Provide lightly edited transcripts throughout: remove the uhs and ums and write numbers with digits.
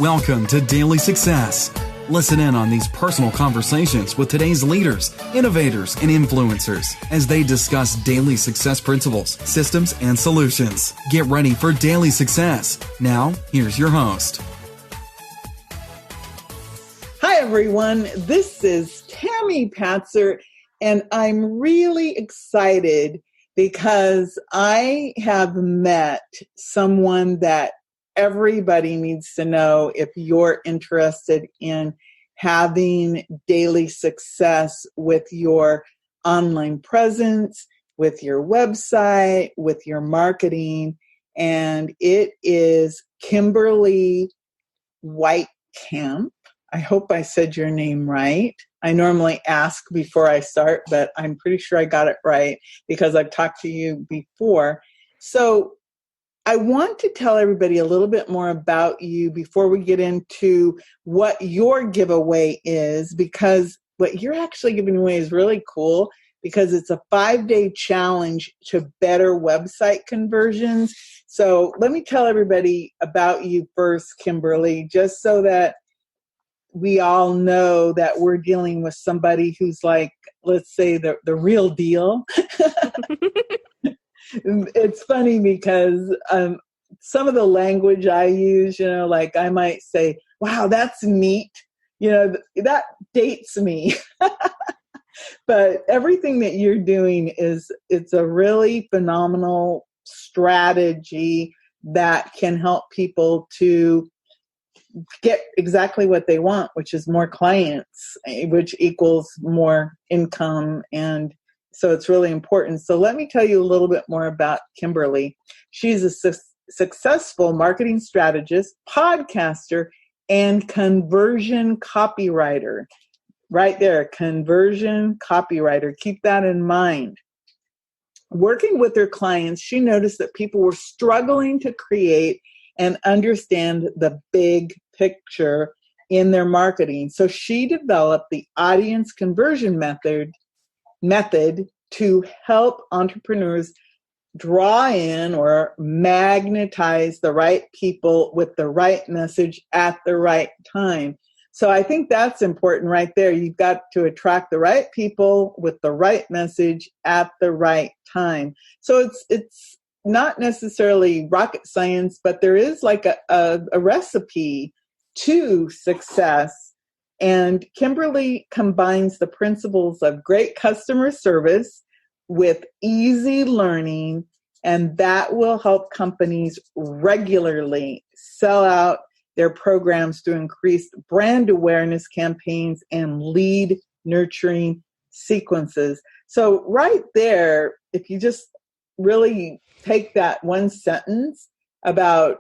Welcome to Daily Success. Listen in on these personal conversations with today's leaders, innovators, and influencers as they discuss daily success principles, systems, and solutions. Get ready for Daily Success. Now, here's your host. Hi, everyone. This is Tammy Patzer, and I'm really excited because I have met someone that everybody needs to know if you're interested in having daily success with your online presence, with your website, with your marketing. And it is Kimberly Weitkamp. I hope I said your name right. I normally ask before I start, but I'm pretty sure I got it right because I've talked to you before. So I want to tell everybody a little bit more about you before we get into what your giveaway is, because what you're actually giving away is really cool because it's a 5-day challenge to better website conversions. So let me tell everybody about you first, Kimberly, just so that we all know that we're dealing with somebody who's like, let's say, the real deal. It's funny because some of the language I use, like I might say, wow, that's neat. That dates me. But everything that you're doing it's a really phenomenal strategy that can help people to get exactly what they want, which is more clients, which equals more income. And so it's really important. So let me tell you a little bit more about Kimberly. She's a successful marketing strategist, podcaster, and conversion copywriter. Right there, conversion copywriter. Keep that in mind. Working with her clients, she noticed that people were struggling to create and understand the big picture in their marketing. So she developed the audience conversion method to help entrepreneurs draw in or magnetize the right people with the right message at the right time. So I think that's important right there. You've got to attract the right people with the right message at the right time. So it's not necessarily rocket science, but there is like a recipe to success. And Kimberly combines the principles of great customer service with easy learning, and that will help companies regularly sell out their programs to increase brand awareness campaigns and lead nurturing sequences. So right there, if you just really take that one sentence about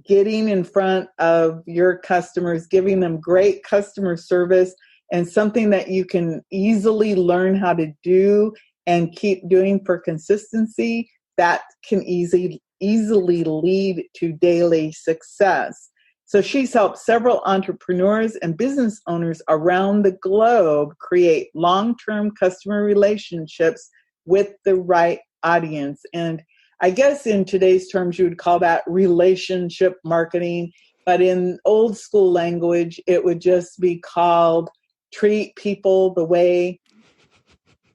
getting in front of your customers, giving them great customer service and something that you can easily learn how to do and keep doing for consistency, that can easily lead to daily success. So she's helped several entrepreneurs and business owners around the globe create long-term customer relationships with the right audience. And I guess in today's terms, you would call that relationship marketing, but in old school language, it would just be called treat people the way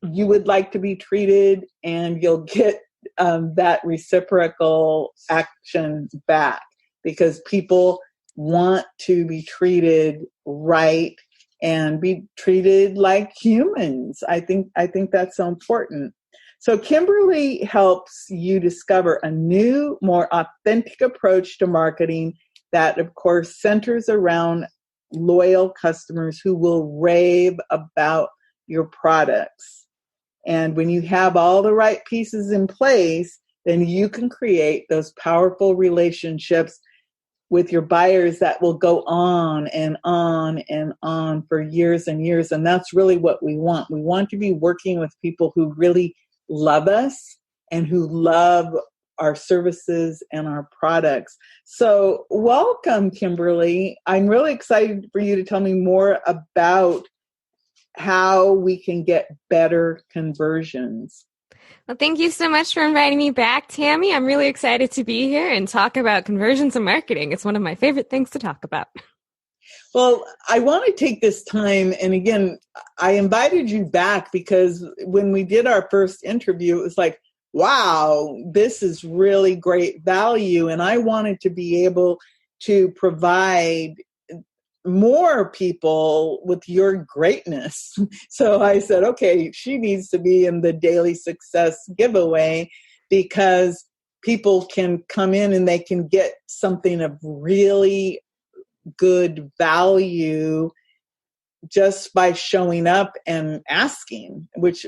you would like to be treated, and you'll get that reciprocal action back because people want to be treated right and be treated like humans. I think that's so important. So Kimberly helps you discover a new, more authentic approach to marketing that, of course, centers around loyal customers who will rave about your products. And when you have all the right pieces in place, then you can create those powerful relationships with your buyers that will go on and on and on for years and years. And that's really what we want. We want to be working with people who really love us and who love our services and our products. So welcome, Kimberly. I'm really excited for you to tell me more about how we can get better conversions. Well, thank you so much for inviting me back, Tammy. I'm really excited to be here and talk about conversions and marketing. It's one of my favorite things to talk about. Well, I want to take this time, and again, I invited you back because when we did our first interview, it was like, wow, this is really great value. And I wanted to be able to provide more people with your greatness. So I said, okay, she needs to be in the daily success giveaway because people can come in and they can get something of really good value just by showing up and asking, which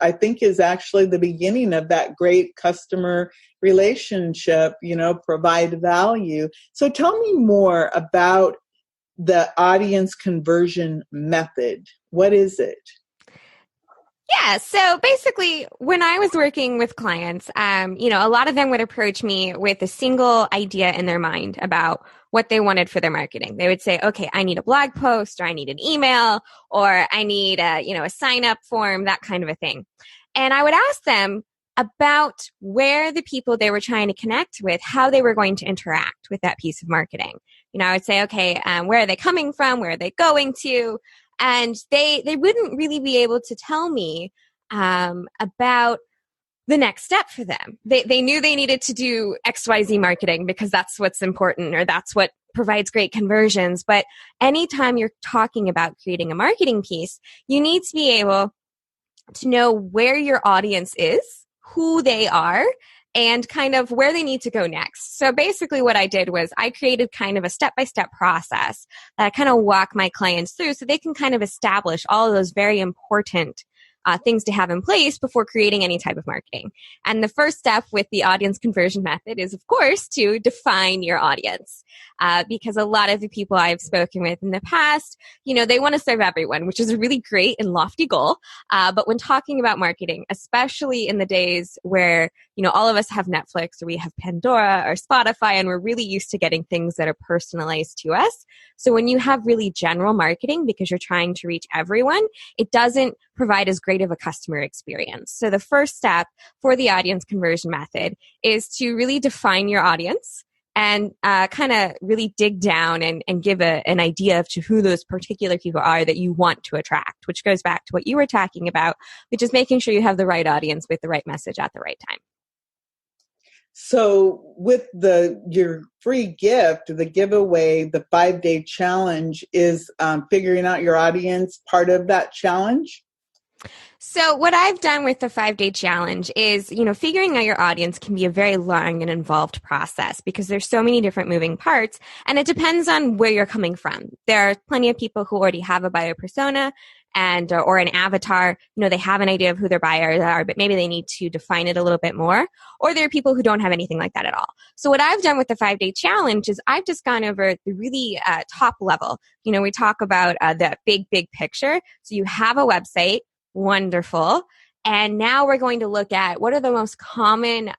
I think is actually the beginning of that great customer relationship, provide value. So tell me more about the audience conversion method. What is it? Yeah. So basically, when I was working with clients, a lot of them would approach me with a single idea in their mind about what they wanted for their marketing. They would say, okay, I need a blog post, or I need an email, or I need a sign up form, that kind of a thing. And I would ask them about where the people they were trying to connect with, how they were going to interact with that piece of marketing. I would say, okay, where are they coming from? Where are they going to? And they wouldn't really be able to tell me about the next step for them. They knew they needed to do XYZ marketing because that's what's important, or that's what provides great conversions. But anytime you're talking about creating a marketing piece, you need to be able to know where your audience is, who they are, and kind of where they need to go next. So basically what I did was I created kind of a step-by-step process that I kind of walk my clients through so they can kind of establish all of those very important things to have in place before creating any type of marketing. And the first step with the audience conversion method is, of course, to define your audience. Because a lot of the people I've spoken with in the past, they want to serve everyone, which is a really great and lofty goal. But when talking about marketing, especially in the days where, all of us have Netflix, or we have Pandora or Spotify, and we're really used to getting things that are personalized to us. So when you have really general marketing, because you're trying to reach everyone, it doesn't provide as great of a customer experience. So the first step for the audience conversion method is to really define your audience and kind of really dig down and give an idea of to who those particular people are that you want to attract, which goes back to what you were talking about, which is making sure you have the right audience with the right message at the right time. So with your free gift, the giveaway, the 5-day challenge is figuring out your audience part of that challenge? So what I've done with the 5-day challenge is, figuring out your audience can be a very long and involved process because there's so many different moving parts, and it depends on where you're coming from. There are plenty of people who already have a buyer persona and or an avatar. They have an idea of who their buyers are, but maybe they need to define it a little bit more. Or there are people who don't have anything like that at all. So what I've done with the 5-day challenge is I've just gone over the really top level. We talk about the big picture. So you have a website. Wonderful. And now we're going to look at what are the most common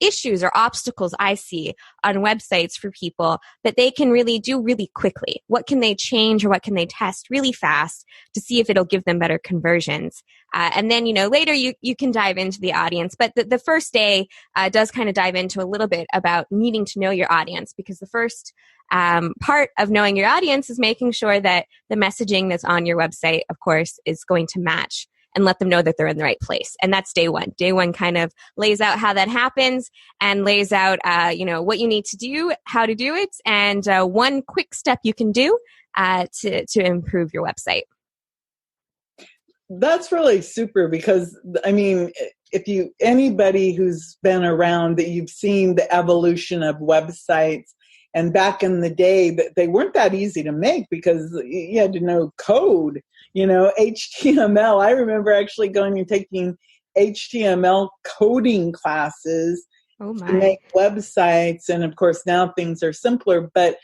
issues or obstacles I see on websites for people that they can really do really quickly. What can they change or what can they test really fast to see if it'll give them better conversions? And then, later you can dive into the audience. But the first day does kind of dive into a little bit about needing to know your audience, because the first part of knowing your audience is making sure that the messaging that's on your website, of course, is going to match and let them know that they're in the right place. And that's day one. Day one kind of lays out how that happens and lays out, what you need to do, how to do it, and one quick step you can do to improve your website. That's really super because, if anybody who's been around, that you've seen the evolution of websites. And back in the day, they weren't that easy to make because you had to know code, HTML. I remember actually going and taking HTML coding classes to make websites. And of course, now things are simpler. But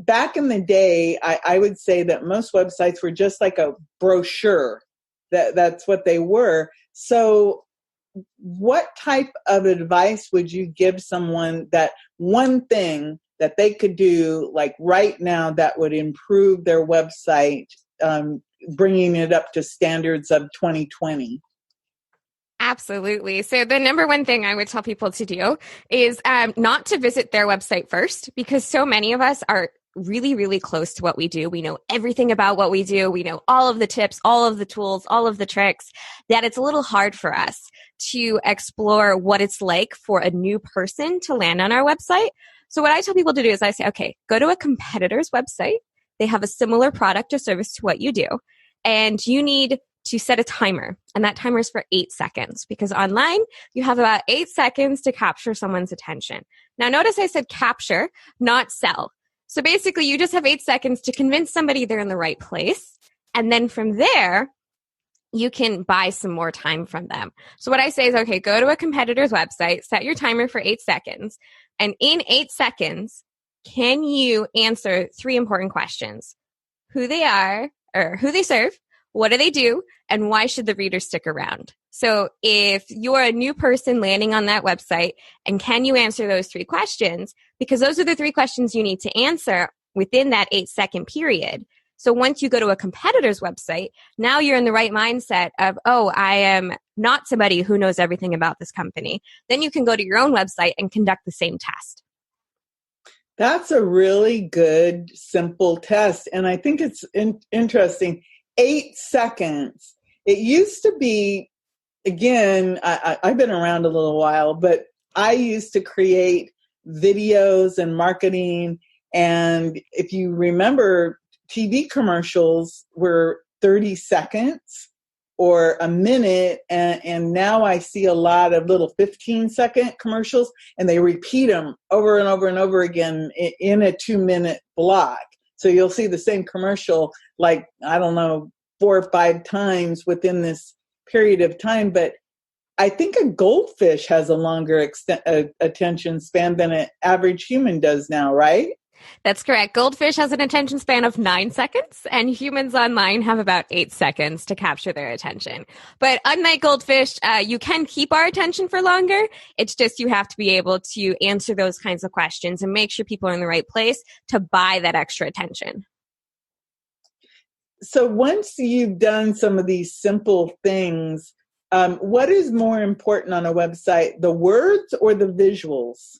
back in the day, I would say that most websites were just like a brochure. That's what they were. So what type of advice would you give someone, that one thing that they could do like right now that would improve their website, bringing it up to standards of 2020? Absolutely. So the number one thing I would tell people to do is not to visit their website first, because so many of us are really, really close to what we do. We know everything about what we do. We know all of the tips, all of the tools, all of the tricks, that it's a little hard for us to explore what it's like for a new person to land on our website. So what I tell people to do is I say, okay, go to a competitor's website. They have a similar product or service to what you do. And you need to set a timer. And that timer is for 8 seconds, because online you have about 8 seconds to capture someone's attention. Now notice I said capture, not sell. So basically you just have 8 seconds to convince somebody they're in the right place. And then from there, you can buy some more time from them. So what I say is, okay, go to a competitor's website, set your timer for 8 seconds. And in 8 seconds, can you answer 3 important questions? Who they are, or who they serve, what do they do, and why should the reader stick around? So if you're a new person landing on that website, and can you answer those 3 questions? Because those are the 3 questions you need to answer within that 8-second period. So once you go to a competitor's website, now you're in the right mindset of, oh, I am not somebody who knows everything about this company. Then you can go to your own website and conduct the same test. That's a really good, simple test. And I think it's interesting. 8 seconds. It used to be, again, I've been around a little while, but I used to create videos and marketing. And if you remember, TV commercials were 30 seconds or a minute. And now I see a lot of little 15-second commercials, and they repeat them over and over and over again in a 2-minute block. So you'll see the same commercial, like, I don't know, 4 or 5 times within this period of time. But I think a goldfish has a longer attention span than an average human does now, right? That's correct. Goldfish has an attention span of 9 seconds, and humans online have about 8 seconds to capture their attention. But unlike goldfish, you can keep our attention for longer. It's just you have to be able to answer those kinds of questions and make sure people are in the right place to buy that extra attention. So once you've done some of these simple things, what is more important on a website, the words or the visuals?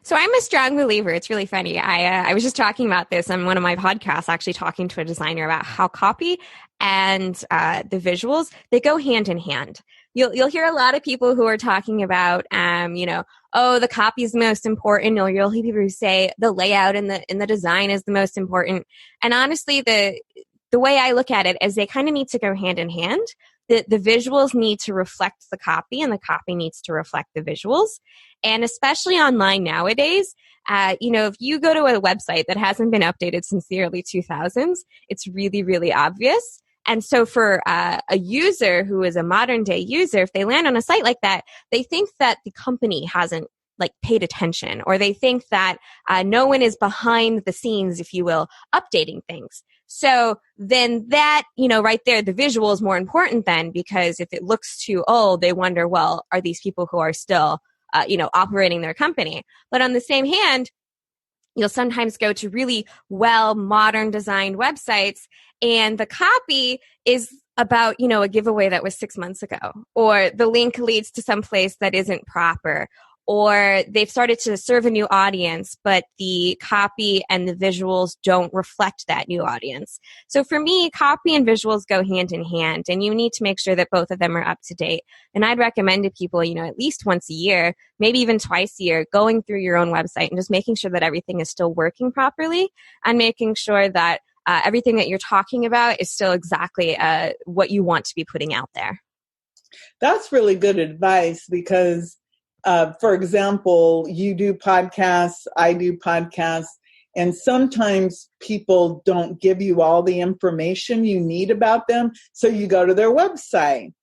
So I'm a strong believer. It's really funny. I was just talking about this on one of my podcasts, actually talking to a designer about how copy and the visuals, they go hand in hand. You'll hear a lot of people who are talking about, oh, the copy is the most important, or you'll hear people who say the layout and the design is the most important. And honestly, the way I look at it is they kind of need to go hand in hand. The visuals need to reflect the copy, and the copy needs to reflect the visuals. And especially online nowadays, if you go to a website that hasn't been updated since the early 2000s, it's really, really obvious. And so for a user who is a modern day user, if they land on a site like that, they think that the company hasn't paid attention, or they think that no one is behind the scenes, if you will, updating things. So then that, right there, the visual is more important then, because if it looks too old, they wonder, well, are these people who are still, operating their company? But on the same hand, you'll sometimes go to really well modern designed websites, and the copy is about, a giveaway that was 6 months ago, or the link leads to some place that isn't proper, or they've started to serve a new audience, but the copy and the visuals don't reflect that new audience. So for me, copy and visuals go hand in hand, and you need to make sure that both of them are up to date. And I'd recommend to people, at least once a year, maybe even twice a year, going through your own website and just making sure that everything is still working properly, and making sure that everything that you're talking about is still exactly what you want to be putting out there. That's really good advice, because for example, you do podcasts, I do podcasts, and sometimes people don't give you all the information you need about them. So you go to their website,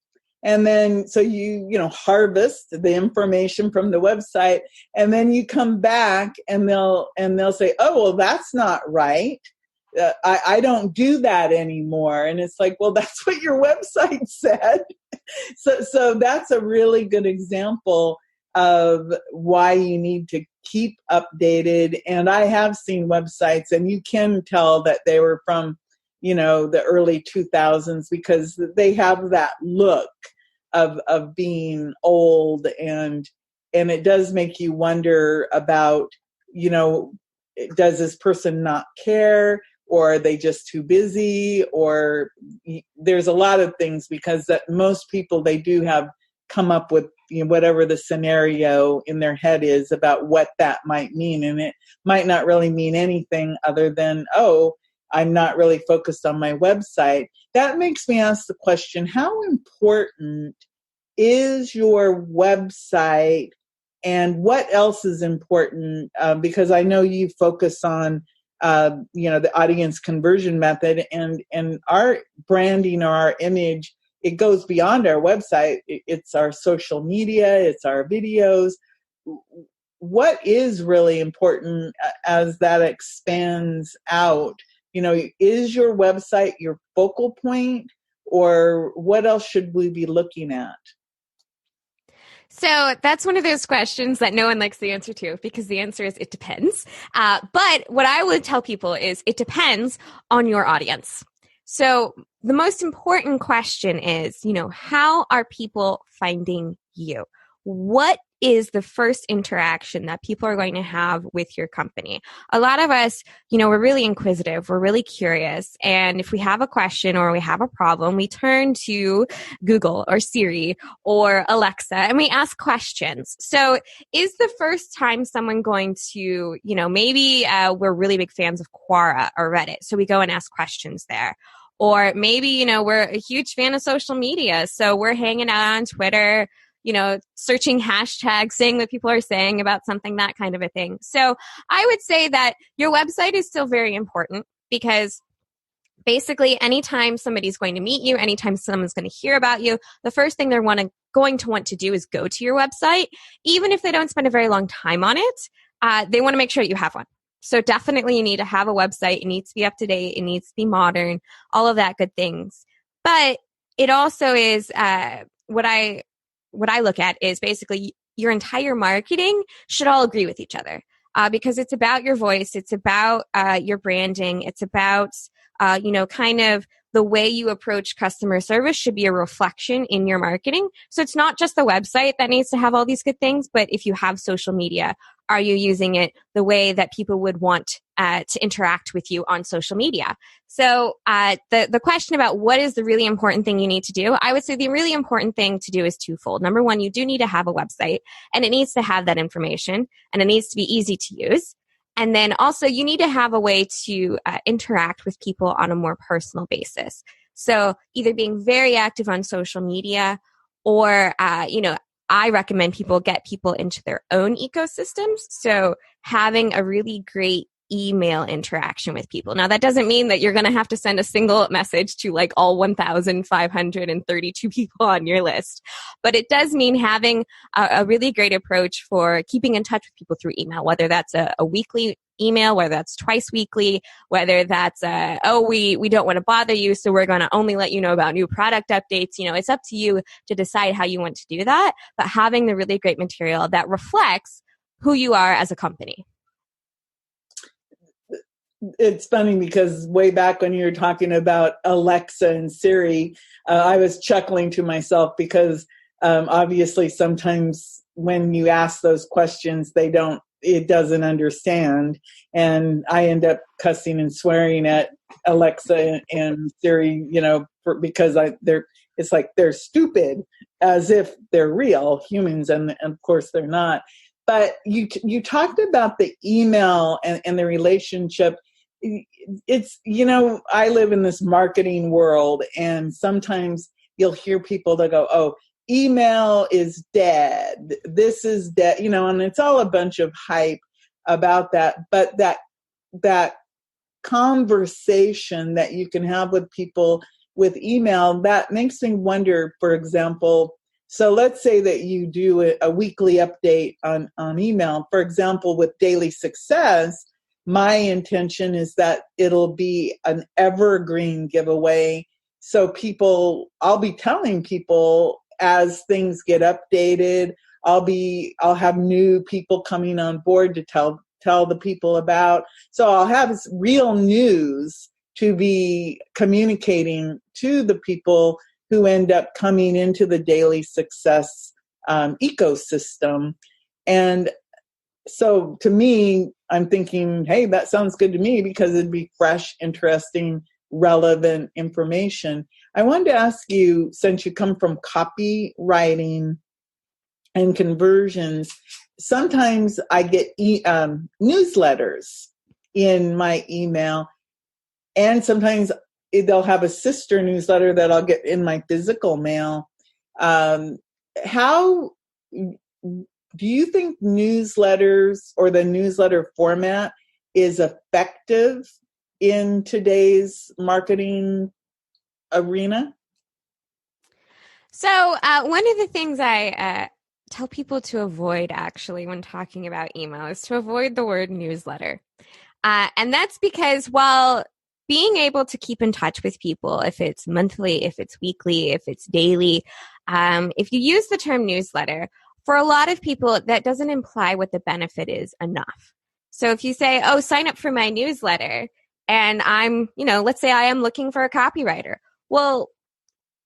and then so you harvest the information from the website, and then you come back and they'll say, oh, well, that's not right. I don't do that anymore. And it's like, well, that's what your website said. So that's a really good example of why you need to keep updated. And I have seen websites, and you can tell that they were from, the early 2000s, because they have that look of being old, and it does make you wonder about, does this person not care, or are they just too busy, or there's a lot of things, because that most people, they do have come up with whatever the scenario in their head is about what that might mean. And it might not really mean anything other than, oh, I'm not really focused on my website. That makes me ask the question, how important is your website, and what else is important? Because I know you focus on, the audience conversion method, and our branding or our image, it goes beyond our website. It's our social media, it's our videos. What is really important as that expands out? Is your website your focal point, or what else should we be looking at? So that's one of those questions that no one likes the answer to, because the answer is it depends. But what I would tell people is it depends on your audience. So the most important question is, how are people finding you? What is the first interaction that people are going to have with your company? A lot of us, we're really inquisitive, we're really curious. And if we have a question or we have a problem, we turn to Google or Siri or Alexa and we ask questions. So is the first time someone going to, maybe we're really big fans of Quora or Reddit, so we go and ask questions there. Or maybe, we're a huge fan of social media, so we're hanging out on Twitter, searching hashtags, seeing what people are saying about something, that kind of a thing. So I would say that your website is still very important, because basically anytime somebody's going to meet you, anytime someone's going to hear about you, the first thing they're going to want to do is go to your website. Even if they don't spend a very long time on it, they want to make sure that you have one. So definitely you need to have a website. It needs to be up to date. It needs to be modern, all of that good things. But it also is what I look at is basically your entire marketing should all agree with each other, because it's about your voice. It's about your branding. It's about, kind of the way you approach customer service should be a reflection in your marketing. So it's not just the website that needs to have all these good things, but if you have social media, are you using it the way that people would want to interact with you on social media? So the question about what is the really important thing you need to do, I would say the really important thing to do is twofold. Number one, you do need to have a website, and it needs to have that information, and it needs to be easy to use. And then also you need to have a way to interact with people on a more personal basis. So either being very active on social media, or, I recommend people get people into their own ecosystems. So having a really great email interaction with people. Now, that doesn't mean that you're going to have to send a single message to like all 1,532 people on your list. But it does mean having a really great approach for keeping in touch with people through email, whether that's a weekly email, whether that's twice weekly, whether that's we don't want to bother you, so we're going to only let you know about new product updates. It's up to you to decide how you want to do that, but having the really great material that reflects who you are as a company. It's funny because way back when you were talking about Alexa and Siri, I was chuckling to myself because obviously sometimes when you ask those questions, it doesn't understand. And I end up cussing and swearing at Alexa and Siri, because it's like they're stupid, as if they're real humans, and of course they're not. But you talked about the email and the relationship. It's, I live in this marketing world, and sometimes you'll hear people that go, oh, email is dead. This is dead, and it's all a bunch of hype about that. But that conversation that you can have with people with email, that makes me wonder, for example, so let's say that you do a weekly update on email. For example, with Daily Success, my intention is that it'll be an evergreen giveaway. So I'll be telling people as things get updated. I'll have new people coming on board to tell the people about. So I'll have real news to be communicating to the people who end up coming into the daily success ecosystem. And so to me, I'm thinking, hey, that sounds good to me because it'd be fresh, interesting, relevant information. I wanted to ask you, since you come from copywriting and conversions, sometimes I get newsletters in my email, and sometimes they'll have a sister newsletter that I'll get in my physical mail. How do you think newsletters or the newsletter format is effective in today's marketing arena? So one of the things I tell people to avoid actually when talking about email is to avoid the word newsletter. And that's because while being able to keep in touch with people, if it's monthly, if it's weekly, if it's daily, if you use the term newsletter, for a lot of people, that doesn't imply what the benefit is enough. So if you say, oh, sign up for my newsletter, and I'm, let's say I am looking for a copywriter. Well,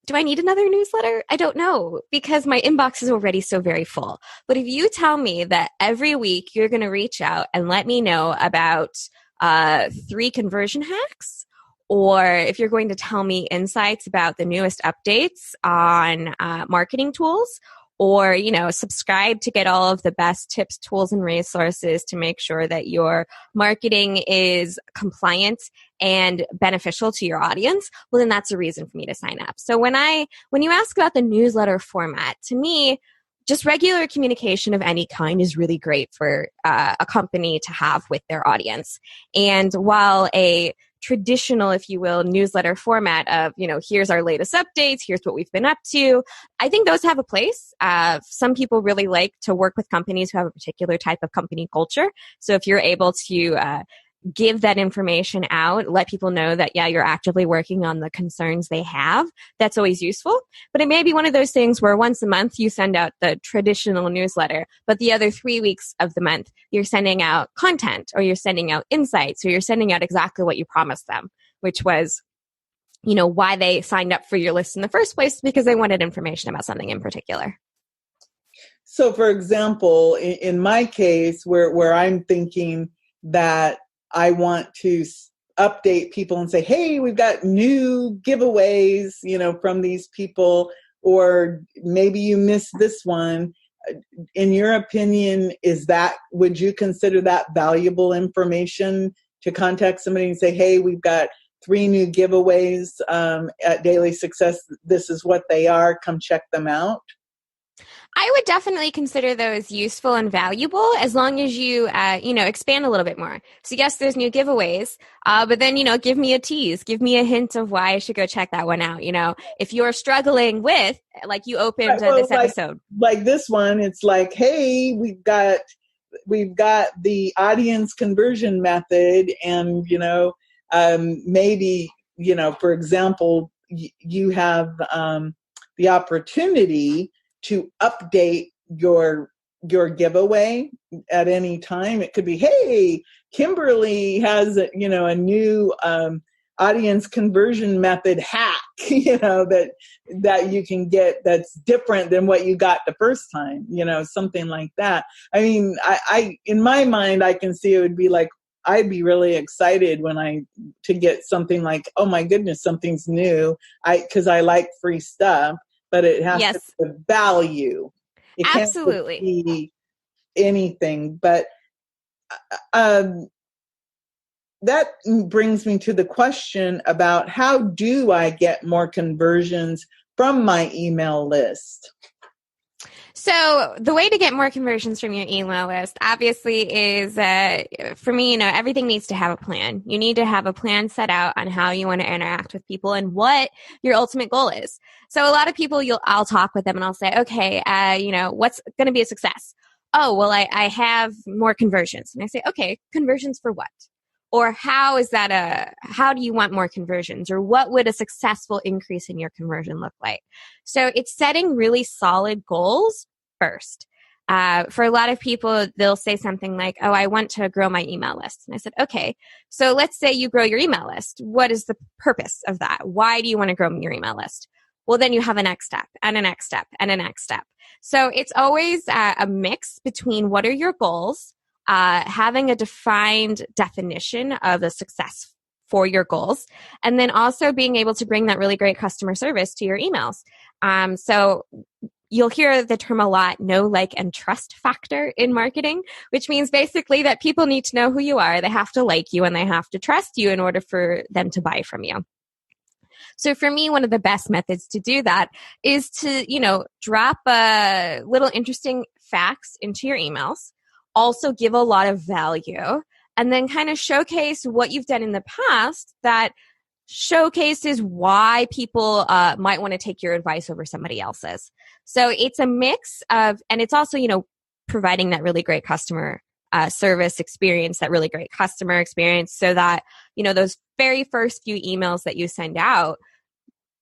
do I need another newsletter? I don't know, because my inbox is already so very full. But if you tell me that every week you're going to reach out and let me know about 3 conversion hacks, or if you're going to tell me insights about the newest updates on marketing tools, or, subscribe to get all of the best tips, tools, and resources to make sure that your marketing is compliant and beneficial to your audience, well, then that's a reason for me to sign up. So when you ask about the newsletter format, to me, just regular communication of any kind is really great for a company to have with their audience. And while a traditional, if you will, newsletter format of, here's our latest updates, here's what we've been up to, I think those have a place. Some people really like to work with companies who have a particular type of company culture. So if you're able to give that information out, let people know that, yeah, you're actively working on the concerns they have, that's always useful. But it may be one of those things where once a month you send out the traditional newsletter, but the other 3 weeks of the month, you're sending out content, or you're sending out insights, or you're sending out exactly what you promised them, which was, why they signed up for your list in the first place, because they wanted information about something in particular. So for example, in my case, where I'm thinking that I want to update people and say, hey, we've got new giveaways, from these people, or maybe you missed this one. In your opinion, would you consider that valuable information to contact somebody and say, hey, we've got 3 new giveaways at Daily Success. This is what they are. Come check them out. I would definitely consider those useful and valuable as long as you, expand a little bit more. So yes, there's new giveaways, but then, give me a tease, give me a hint of why I should go check that one out. If you're struggling with, like you opened this episode. Like this one, it's like, hey, we've got the audience conversion method, and, maybe, for example, you have the opportunity to update your giveaway at any time. It could be, hey, Kimberly has a new audience conversion method hack, that you can get that's different than what you got the first time, something like that. I mean, I in my mind, I can see it would be like, I'd be really excited to get something like, oh my goodness, something's new. Because I like free stuff. But it has to be value. It Absolutely. Can't be anything. But that brings me to the question about, how do I get more conversions from my email list? So the way to get more conversions from your email list, obviously, is for me, everything needs to have a plan. You need to have a plan set out on how you want to interact with people and what your ultimate goal is. So a lot of people, I'll talk with them and I'll say, okay, what's going to be a success? Oh, well, I have more conversions. And I say, okay, conversions for what? Or how do you want more conversions? Or what would a successful increase in your conversion look like? So it's setting really solid goals first. For a lot of people, they'll say something like, oh, I want to grow my email list. And I said, okay, so let's say you grow your email list. What is the purpose of that? Why do you want to grow your email list? well, then you have a next step and a next step and a next step. So it's always a mix between what are your goals, having a defined definition of the success for your goals, and then also being able to bring that really great customer service to your emails. So you'll hear the term a lot, know, like, and trust factor in marketing, which means basically that people need to know who you are. They have to like you and they have to trust you in order for them to buy from you. So for me, one of the best methods to do that is to, drop little interesting facts into your emails, also give a lot of value, and then kind of showcase what you've done in the past that showcases why people might want to take your advice over somebody else's. So it's a mix of, and it's also, providing that really great customer service experience, that really great customer experience, so that, those very first few emails that you send out,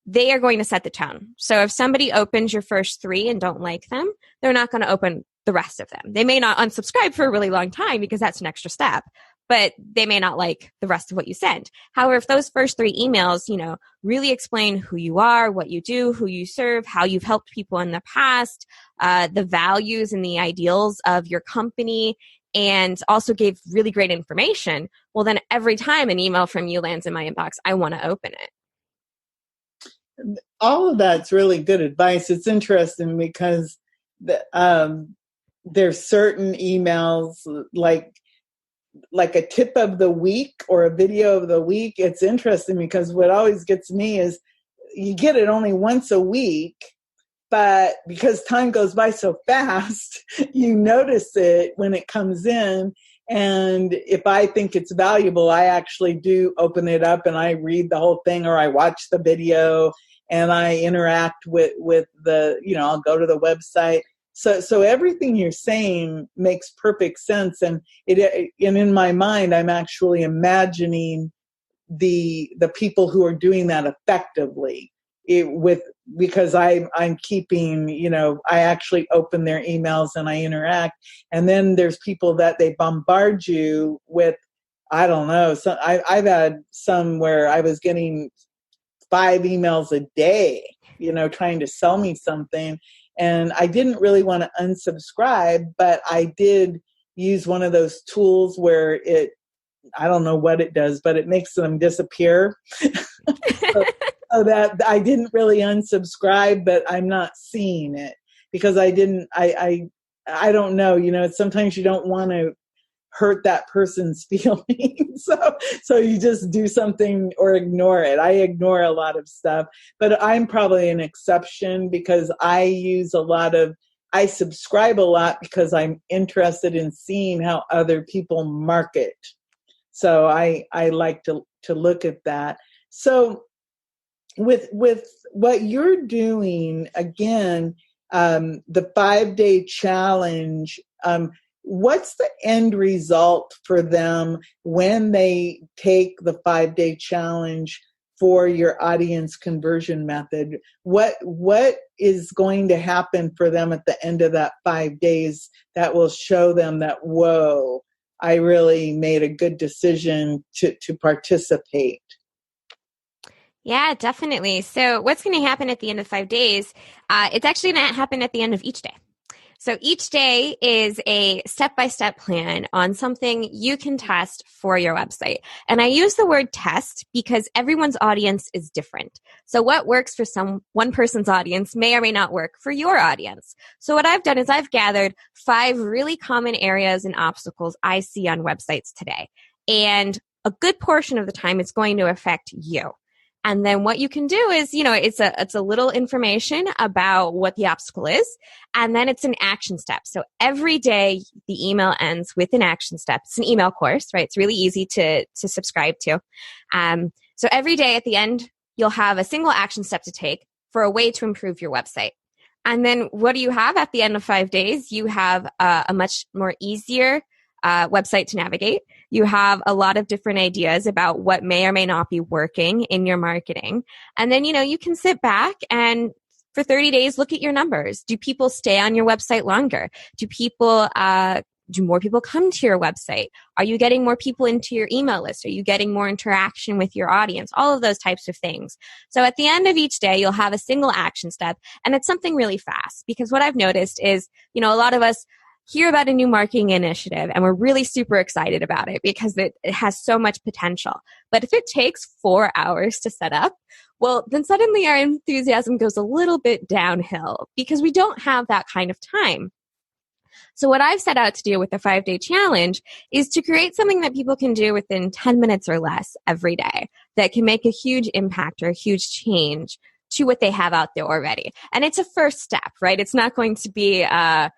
they are going to set the tone. So if somebody opens your first 3 and don't like them, they're not going to open the rest of them. They may not unsubscribe for a really long time because that's an extra step, but they may not like the rest of what you send. However, if those first 3 emails, really explain who you are, what you do, who you serve, how you've helped people in the past, the values and the ideals of your company, and also gave really great information, well, then every time an email from you lands in my inbox, I want to open it. All of that's really good advice. It's interesting because there's certain emails like a tip of the week or a video of the week. It's interesting because what always gets me is you get it only once a week, but because time goes by so fast, you notice it when it comes in. And if I think it's valuable, I actually do open it up and I read the whole thing, or I watch the video and I interact with the, I'll go to the website. So everything you're saying makes perfect sense. And in my mind, I'm actually imagining the people who are doing that effectively because I'm keeping, I actually open their emails and I interact. And then there's people that they bombard you with, I don't know. So I've had some where I was getting 5 emails a day, trying to sell me something. And I didn't really want to unsubscribe, but I did use one of those tools where I don't know what it does, but it makes them disappear. so that I didn't really unsubscribe, but I'm not seeing it because I don't know, sometimes you don't want to hurt that person's feelings. So you just do something or ignore it. I ignore a lot of stuff, but I'm probably an exception because I subscribe a lot because I'm interested in seeing how other people market. So I like to look at that. So with what you're doing, again, the 5-day challenge, what's the end result for them when they take the 5-day challenge for your audience conversion method? What is going to happen for them at the end of that 5 days that will show them that, whoa, I really made a good decision to participate? Yeah, definitely. So what's going to happen at the end of 5 days? It's actually going to happen at the end of each day. So each day is a step-by-step plan on something you can test for your website. And I use the word test because everyone's audience is different. So what works for one person's audience may or may not work for your audience. So what I've done is I've gathered 5 really common areas and obstacles I see on websites today. And a good portion of the time it's going to affect you. And then what you can do is, it's a little information about what the obstacle is, and then it's an action step. So every day the email ends with an action step. It's an email course, right? It's really easy to subscribe to. So every day at the end, you'll have a single action step to take for a way to improve your website. And then what do you have at the end of 5 days? You have a much more easier website to navigate. You have a lot of different ideas about what may or may not be working in your marketing. And then, you can sit back and for 30 days, look at your numbers. Do people stay on your website longer? Do people Do more people come to your website? Are you getting more people into your email list? Are you getting more interaction with your audience? All of those types of things. So at the end of each day, you'll have a single action step, and it's something really fast. Because what I've noticed is, a lot of us hear about a new marketing initiative and we're really super excited about it because it has so much potential. But if it takes 4 hours to set up, well, then suddenly our enthusiasm goes a little bit downhill because we don't have that kind of time. So what I've set out to do with the 5-day challenge is to create something that people can do within 10 minutes or less every day that can make a huge impact or a huge change to what they have out there already. And it's a first step, right? It's not going to be, a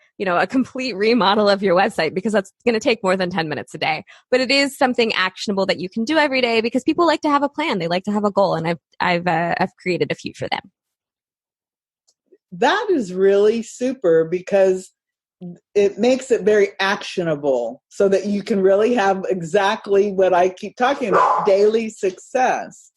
complete remodel of your website because that's going to take more than 10 minutes a day. But it is something actionable that you can do every day because people like to have a plan. They like to have a goal. And I've created a few for them. That is really super because it makes it very actionable so that you can really have exactly what I keep talking about, daily success.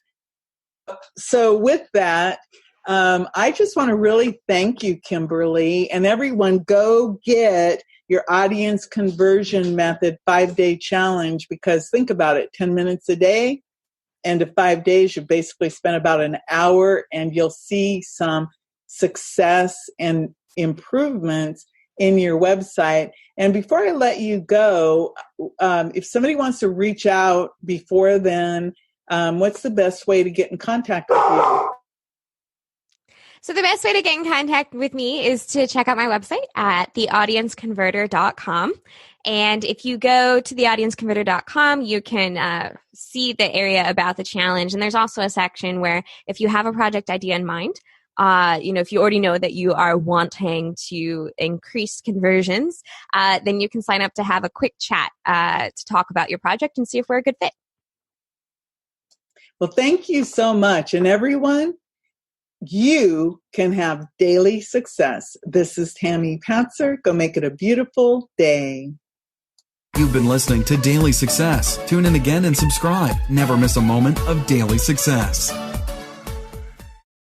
So with that, I just want to really thank you, Kimberly, and everyone go get your audience conversion method 5-day challenge because think about it, 10 minutes a day, and in 5 days, you basically spend about an hour and you'll see some success and improvements in your website. And before I let you go, if somebody wants to reach out before then, what's the best way to get in contact with you? So the best way to get in contact with me is to check out my website at theaudienceconverter.com. And if you go to theaudienceconverter.com, you can see the area about the challenge. And there's also a section where if you have a project idea in mind, if you already know that you are wanting to increase conversions, then you can sign up to have a quick chat to talk about your project and see if we're a good fit. Well, thank you so much. And everyone, you can have daily success. This is Tammy Patzer. Go make it a beautiful day. You've been listening to Daily Success. Tune in again and subscribe. Never miss a moment of daily success.